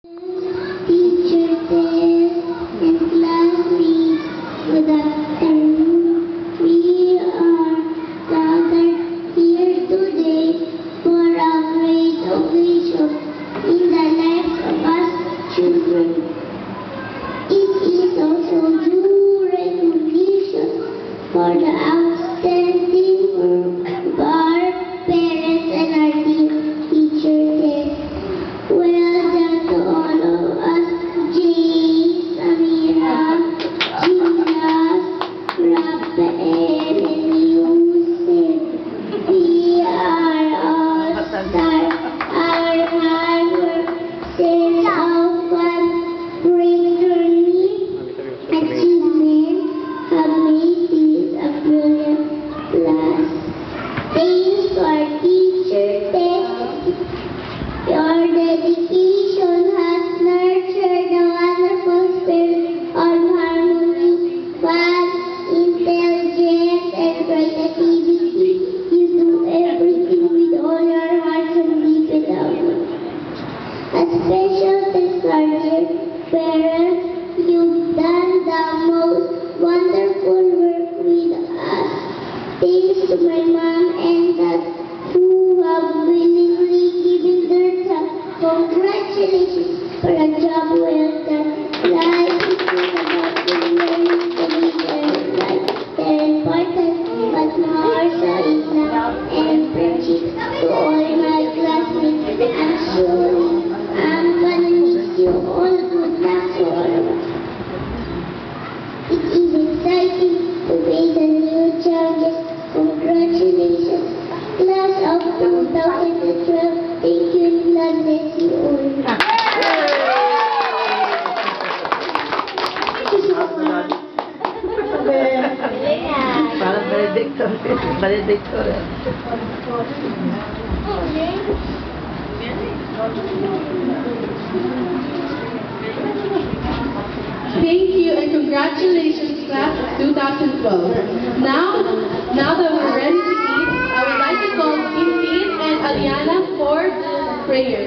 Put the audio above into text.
Teacher says and classmates, good afternoon. We are gathered here today for a great occasion in the lives of us children. It is also due recognition for the outstanding work of our parents and our teachers. Well done to all of us, Jay, Samira, Gina, Rafael, and Yusuf. We are all stars. Our hard work says how fun, great journey, achievement have made this a brilliant class. Thanks to our teachers. Your dedication has nurtured the wonderful spirit of harmony, fun, intelligence, and creativity. You do everything with all your hearts and deep without it. A special thanks to our dear parents. You've done the most wonderful work with us. Thanks to my mom and dad who have willingly given their time. Congratulations for a job well done. Life is not about the learning to be there, right? They're important, but more so is love and friendship. To all my classmates, I'm sure I'm gonna miss you all. Good luck to all of us. It is exciting to face the new challenges. Congratulations, class of 2012. Thank you and God bless you all. Parang Benedictor. Thank you and congratulations, class of 2012. Now that we're ready to eat, I would like to call Christine and Aliana for prayer.